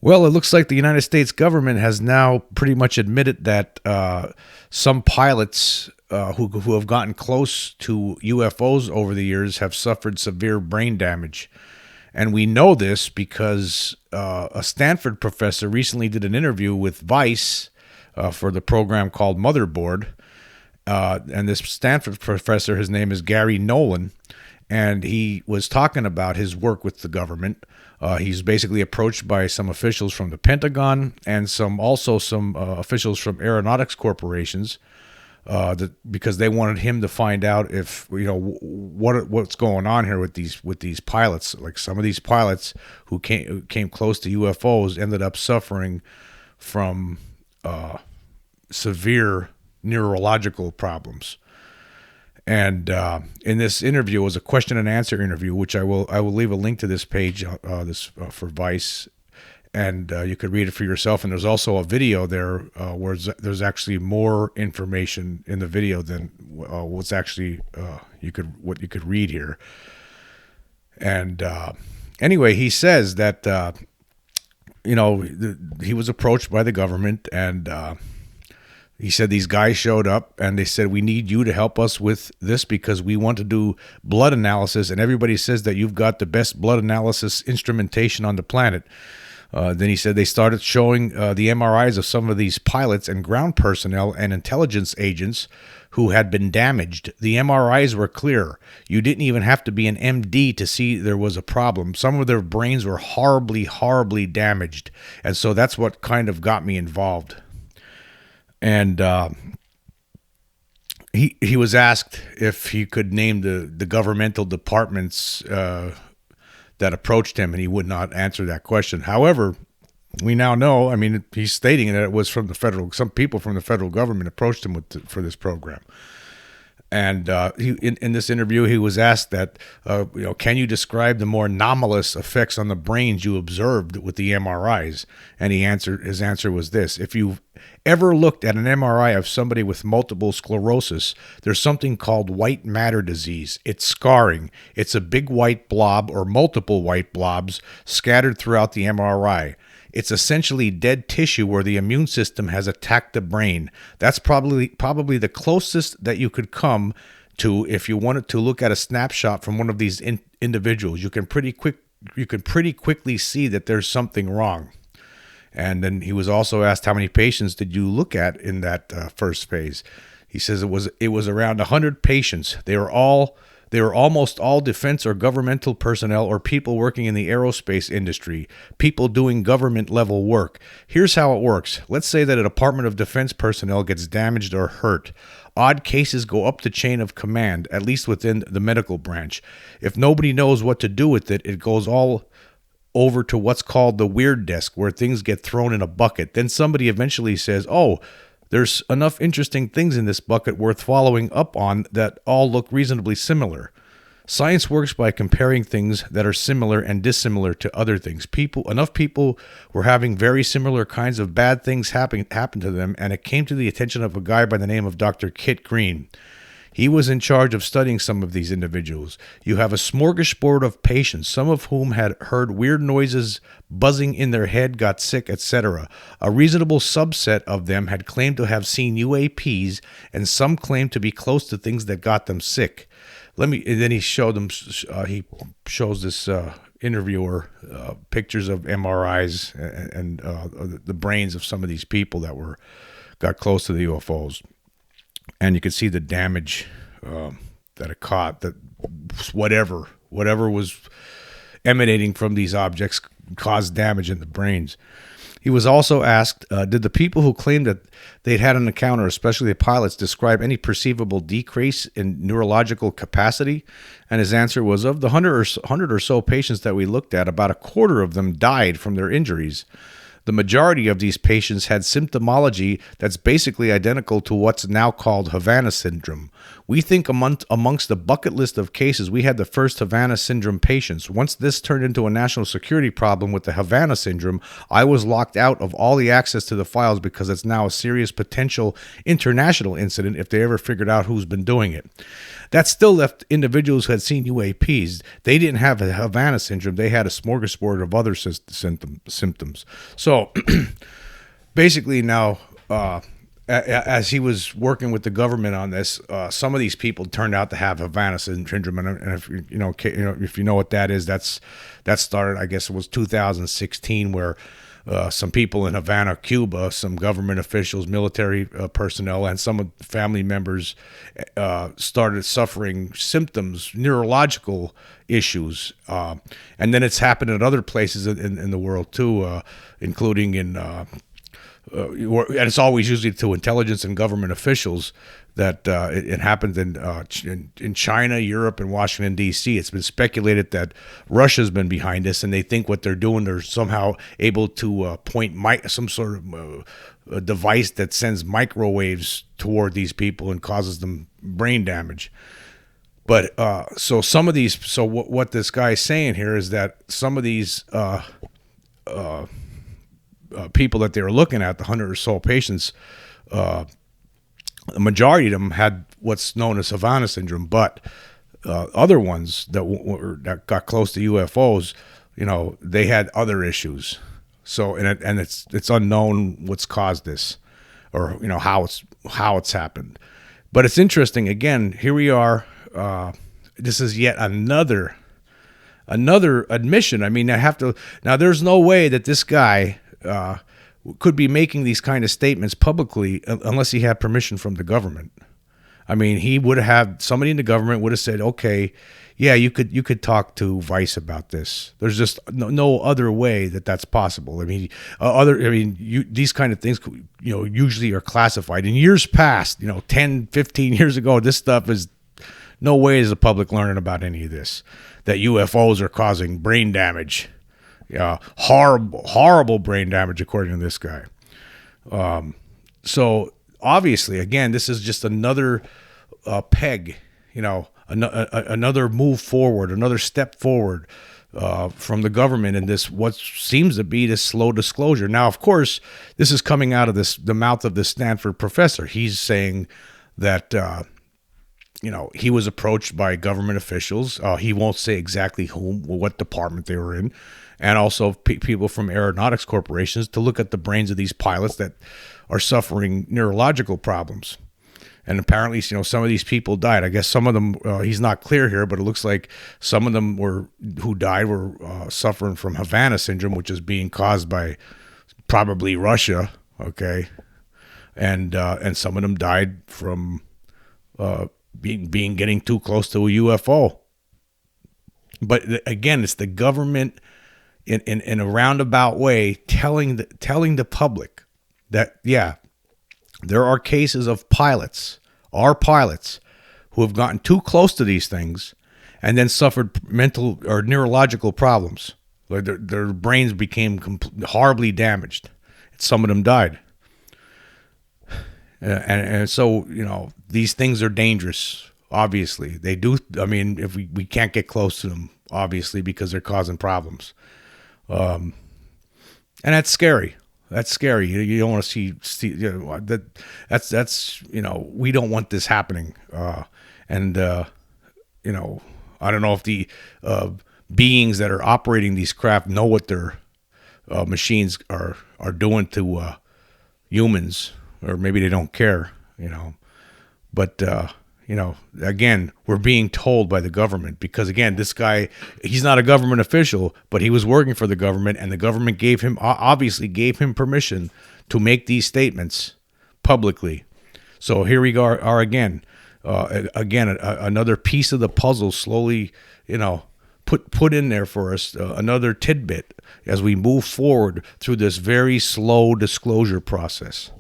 Well, it looks like the United States government has now pretty much admitted that some pilots who have gotten close to UFOs over the years have suffered severe brain damage. And we know this because a Stanford professor recently did an interview with Vice for the program called Motherboard. And this Stanford professor, his name is Garry Nolan, and he was talking about his work with the government. He's basically approached by some officials from the Pentagon and some officials from aeronautics corporations because they wanted him to find out if what's going on here with these pilots. Like some of these pilots who came close to UFOs ended up suffering from severe neurological problems. And in this interview, it was a question and answer interview, which I will leave a link to this page for Vice, and you could read it for yourself. And there's also a video there where there's actually more information in the video than what's actually you could read here. And anyway, he says that he was approached by the government and. He said these guys showed up and they said, we need you to help us with this because we want to do blood analysis. And everybody says that you've got the best blood analysis instrumentation on the planet. Then he said they started showing the MRIs of some of these pilots and ground personnel and intelligence agents who had been damaged. The MRIs were clear. You didn't even have to be an MD to see there was a problem. Some of their brains were horribly, horribly damaged. And so that's what kind of got me involved. And he was asked if he could name the governmental departments that approached him, and he would not answer that question. However, we now know, I mean, he's stating that it was from some people from the federal government approached him for this program. And in this interview, he was asked that, can you describe the more anomalous effects on the brains you observed with the MRIs? And his answer was this: if you've ever looked at an MRI of somebody with multiple sclerosis, there's something called white matter disease. It's scarring. It's a big white blob or multiple white blobs scattered throughout the MRI. It's essentially dead tissue where the immune system has attacked the brain. That's probably the closest that you could come to if you wanted to look at a snapshot from one of these individuals. You can pretty quickly see that there's something wrong. And then he was also asked, how many patients did you look at in that first phase? He says it was around 100 patients. They were almost all defense or governmental personnel or people working in the aerospace industry, people doing government level work. Here's how it works. Let's say that a Department of Defense personnel gets damaged or hurt. Odd cases go up the chain of command, at least within the medical branch. If nobody knows what to do with it, it goes all over to what's called the weird desk, where things get thrown in a bucket. Then somebody eventually says, oh, there's enough interesting things in this bucket worth following up on that all look reasonably similar. Science works by comparing things that are similar and dissimilar to other things. Enough people were having very similar kinds of bad things happen to them, and it came to the attention of a guy by the name of Dr. Kit Green. He was in charge of studying some of these individuals. You have a smorgasbord of patients, some of whom had heard weird noises, buzzing in their head, got sick, etc. A reasonable subset of them had claimed to have seen UAPs, and some claimed to be close to things that got them sick. And then he showed them. He shows this interviewer pictures of MRIs and the brains of some of these people that got close to the UFOs. And you could see the damage that it caught, that whatever was emanating from these objects caused damage in the brains. He was also asked, did the people who claimed that they'd had an encounter, especially the pilots, describe any perceivable decrease in neurological capacity? And his answer was, of the 100 or so patients that we looked at, about a quarter of them died from their injuries. The majority of these patients had symptomology that's basically identical to what's now called Havana syndrome. We think amongst the bucket list of cases, we had the first Havana syndrome patients. Once this turned into a national security problem with the Havana syndrome, I was locked out of all the access to the files because it's now a serious potential international incident if they ever figured out who's been doing it. That still left individuals who had seen UAPs. They didn't have a Havana syndrome. They had a smorgasbord of other symptoms. So basically now, as he was working with the government on this, some of these people turned out to have Havana syndrome, and if you know what that is, that started, I guess it was 2016, where some people in Havana, Cuba, some government officials, military personnel, and some of the family members started suffering symptoms, neurological issues. And then it's happened in other places in the world too, including in, and it's always usually to intelligence and government officials that it happened in China, Europe, and Washington, D.C. It's been speculated that Russia's been behind this, and they think what they're doing, they're somehow able to point some sort of a device that sends microwaves toward these people and causes them brain damage. But so some of these, so what this guy's saying here is that some of these people that they were looking at, the 100 or so patients, the majority of them had what's known as Havana syndrome, but other ones that got close to UFOs, they had other issues. So and it's unknown what's caused this, or how it's happened. But it's interesting. Again, here we are. This is yet another admission. I mean, now. There's no way that this guy could be making these kind of statements publicly unless he had permission from the government. I mean, he would have somebody in the government would have said, "Okay, yeah, you could talk to Vice about this." There's just no other way that's possible. I mean, these kind of things, usually are classified. In years past, 10, 15 years ago, this stuff is no way is the public learning about any of this. That UFOs are causing brain damage. Horrible brain damage, according to this guy. So obviously, again, this is just another peg, another move forward, another step forward from the government in this what seems to be this slow disclosure. Now, of course, this is coming out of the mouth of this Stanford professor. He's saying that he was approached by government officials. He won't say exactly whom or what department they were in. And also people from aeronautics corporations to look at the brains of these pilots that are suffering neurological problems. And apparently, some of these people died. I guess some of them, he's not clear here, but it looks like some of them who died were suffering from Havana syndrome, which is being caused by probably Russia. Okay. And some of them died from getting too close to a UFO. But again, it's the government in a roundabout way telling the public that, yeah, there are cases of our pilots who have gotten too close to these things and then suffered mental or neurological problems. Like their brains became horribly damaged. Some of them died. And so, these things are dangerous, obviously. They do. I mean, if we can't get close to them, obviously, because they're causing problems. And that's scary. That's scary. You don't want to see that's we don't want this happening. I don't know if the beings that are operating these craft know what their machines are doing to humans, or maybe they don't care, But again, we're being told by the government because, again, this guy, he's not a government official, but he was working for the government, and the government obviously gave him permission to make these statements publicly. So here we are again. Another piece of the puzzle slowly, put in there for us, another tidbit as we move forward through this very slow disclosure process.